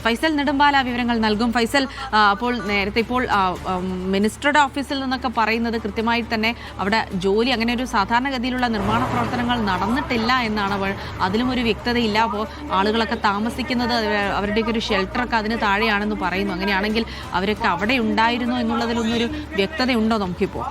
ഫൈസൽ നെടുമ്പാല വിവരങ്ങൾ നൽകും. ഫൈസൽ, അപ്പോൾ നേരത്തെ ഇപ്പോൾ മിനിസ്റ്ററുടെ ഓഫീസിൽ നിന്നൊക്കെ പറയുന്നത് കൃത്യമായി തന്നെ അവിടെ ജോലി അങ്ങനെ ഒരു സാധാരണഗതിയിലുള്ള നിർമ്മാണ പ്രവർത്തനങ്ങൾ നടന്നിട്ടില്ല എന്നാണ്. അതിലും ഒരു വ്യക്തതയില്ല. അപ്പോൾ ആളുകളൊക്കെ താമസിക്കുന്നത് അവരുടെയൊക്കെ ഒരു ഷെൽട്ടറൊക്കെ അതിന് താഴെയാണെന്ന് പറയുന്നു. അങ്ങനെയാണെങ്കിൽ അവരൊക്കെ അവിടെ ഉണ്ടായിരുന്നു എന്നുള്ളതിലൊന്നൊരു വ്യക്തതയുണ്ടോ നമുക്കിപ്പോൾ?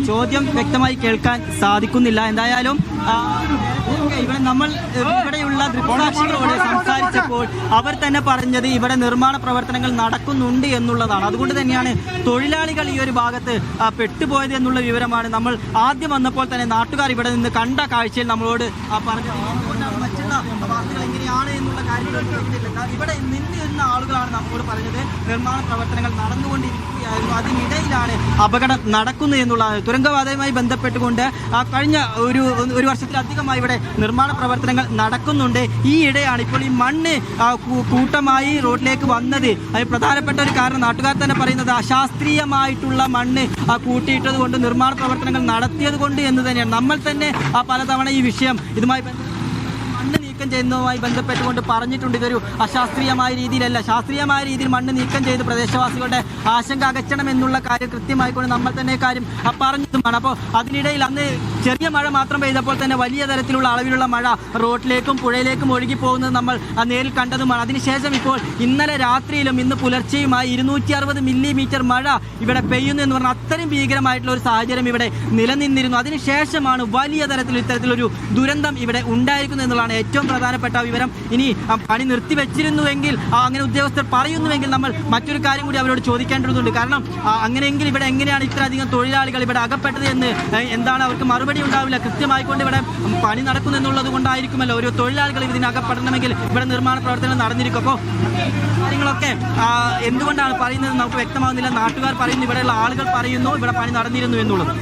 ചോദ്യം വ്യക്തമായി കേൾക്കാൻ സാധിക്കുന്നില്ല. എന്തായാലും ഇവിടെ നമ്മൾ ഇവിടെയുള്ള ദൃക്സാക്ഷികളോട് സംസാരിച്ചപ്പോൾ അവർ തന്നെ പറഞ്ഞത് ഇവിടെ നിർമ്മാണ പ്രവർത്തനങ്ങൾ നടക്കുന്നുണ്ട് എന്നുള്ളതാണ്. അതുകൊണ്ട് തന്നെയാണ് തൊഴിലാളികൾ ഈ ഒരു ഭാഗത്ത് പെട്ടുപോയത് എന്നുള്ള വിവരമാണ് നമ്മൾ ആദ്യം വന്നപ്പോൾ തന്നെ നാട്ടുകാർ ഇവിടെ നിന്ന് കണ്ട കാഴ്ചയിൽ നമ്മളോട് പറഞ്ഞത്. അതുകൊണ്ടാണ് മറ്റുള്ള വാർത്തകൾ എങ്ങനെയാണ് എന്നുള്ള കാര്യങ്ങൾ ഇവിടെ നിന്നിരുന്ന ആളുകളാണ് നമ്മളോട് പറഞ്ഞത് നിർമ്മാണ പ്രവർത്തനങ്ങൾ നടന്നുകൊണ്ടിരിക്കുകയായിരുന്നു, അതിനിടയിലാണ് അപകടം നടക്കുന്നത് എന്നുള്ളതാണ്. തുരങ്കപാതയുമായി ബന്ധപ്പെട്ടുകൊണ്ട് കഴിഞ്ഞ ഒരു വർഷത്തിലധികമായി ഇവിടെ നിർമ്മാണ പ്രവർത്തനങ്ങൾ നടക്കുന്നുണ്ട്. ഈ ഇടെയാണ് ഇപ്പോൾ ഈ മണ്ണ് കൂട്ടമായി റോഡിലേക്ക് വന്നത്. അതിന് പ്രധാനപ്പെട്ട ഒരു കാരണം നാട്ടുകാർ തന്നെ പറയുന്നത് അശാസ്ത്രീയമായിട്ടുള്ള മണ്ണ് കൂട്ടിയിട്ടത് കൊണ്ട് നിർമ്മാണ പ്രവർത്തനങ്ങൾ നടത്തിയത് കൊണ്ട് എന്ന് തന്നെയാണ്. നമ്മൾ തന്നെ പലതവണ ഈ വിഷയം ഇതുമായി മണ്ണ് നീക്കം ചെയ്യുന്നതുമായി ബന്ധപ്പെട്ടുകൊണ്ട് പറഞ്ഞിട്ടുണ്ട്. ഇതൊരു അശാസ്ത്രീയമായ രീതിയിലല്ല, ശാസ്ത്രീയമായ രീതിയിൽ മണ്ണ് നീക്കം ചെയ്ത് പ്രദേശവാസികളുടെ ആശങ്ക അകറ്റണം എന്നുള്ള കാര്യം കൃത്യമായിക്കൊണ്ട് നമ്മൾ തന്നെ കാര്യം പറഞ്ഞതുമാണ്. അപ്പോൾ അതിനിടയിൽ അന്ന് ചെറിയ മഴ മാത്രം പെയ്തപ്പോൾ തന്നെ വലിയ തരത്തിലുള്ള അളവിലുള്ള മഴ റോഡിലേക്കും പുഴയിലേക്കും ഒഴുകി പോകുന്നത് നമ്മൾ നേരിൽ കണ്ടതുമാണ്. അതിനുശേഷം ഇപ്പോൾ ഇന്നലെ രാത്രിയിലും ഇന്ന് പുലർച്ചെയുമായി 260 മില്ലിമീറ്റർ മഴ ഇവിടെ പെയ്യുന്നു എന്ന് പറഞ്ഞാൽ അത്രയും ഭീകരമായിട്ടുള്ള ഒരു സാഹചര്യം ഇവിടെ നിലനിന്നിരുന്നു. അതിനുശേഷമാണ് വലിയ തരത്തിൽ ഇത്തരത്തിലൊരു ദുരന്തം ഇവിടെ ഉണ്ടായിരിക്കുന്നു എന്നുള്ളതാണ് ഏറ്റവും പ്രധാനപ്പെട്ട വിവരം. ഇനി പണി നിർത്തിവെച്ചിരുന്നുവെങ്കിൽ അങ്ങനെ ഉദ്യോഗസ്ഥർ പറയുന്നുവെങ്കിൽ നമ്മൾ മറ്റൊരു കാര്യം കൂടി അവരോട് ചോദിക്കേണ്ടതുണ്ട്. കാരണം അങ്ങനെയെങ്കിൽ ഇവിടെ എങ്ങനെയാണ് ഇത്രയധികം തൊഴിലാളികൾ ഇവിടെ അകപ്പെട്ടത് എന്ന് എന്താണ് അവർക്ക് മറുപടി ഉണ്ടാവില്ല. കൃത്യമായിക്കൊണ്ട് ഇവിടെ പണി നടക്കുന്നു എന്നുള്ളത് കൊണ്ടായിരിക്കുമല്ലോ ഓരോ തൊഴിലാളികൾ ഇതിന് അകപ്പെടണമെങ്കിൽ ഇവിടെ നിർമ്മാണ പ്രവർത്തനങ്ങൾ നടന്നിരിക്കും. അപ്പോൾ കാര്യങ്ങളൊക്കെ എന്തുകൊണ്ടാണ് പറയുന്നത് നമുക്ക് വ്യക്തമാകുന്നില്ല. നാട്ടുകാർ പറയുന്നു, ഇവിടെയുള്ള ആളുകൾ പറയുന്നു ഇവിടെ പണി നടന്നിരുന്നു എന്നുള്ളത്.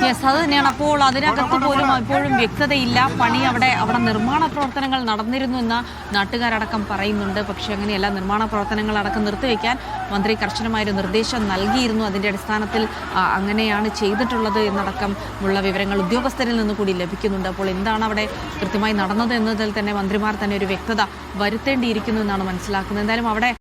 യെസ്, അത് തന്നെയാണ്. അപ്പോൾ അതിനകത്ത് പോലും ഇപ്പോഴും വ്യക്തതയില്ല. പണി അവിടെ നിർമ്മാണ പ്രവർത്തനങ്ങൾ നടന്നിരുന്നു എന്ന് നാട്ടുകാരടക്കം പറയുന്നുണ്ട്. പക്ഷേ അങ്ങനെയല്ല, നിർമ്മാണ പ്രവർത്തനങ്ങൾ അടക്കം നിർത്തിവെക്കാൻ മന്ത്രി കർശനമായൊരു നിർദ്ദേശം നൽകിയിരുന്നു. അതിൻ്റെ അടിസ്ഥാനത്തിൽ അങ്ങനെയാണ് ചെയ്തിട്ടുള്ളത് എന്നടക്കം ഉള്ള വിവരങ്ങൾ ഉദ്യോഗസ്ഥരിൽ നിന്ന് കൂടി ലഭിക്കുന്നുണ്ട്. അപ്പോൾ എന്താണ് അവിടെ കൃത്യമായി നടന്നത് എന്നതിൽ തന്നെ മന്ത്രിമാർ തന്നെ ഒരു വ്യക്തത വരുത്തേണ്ടിയിരിക്കുന്നു എന്നാണ് മനസ്സിലാക്കുന്നത്. എന്തായാലും അവിടെ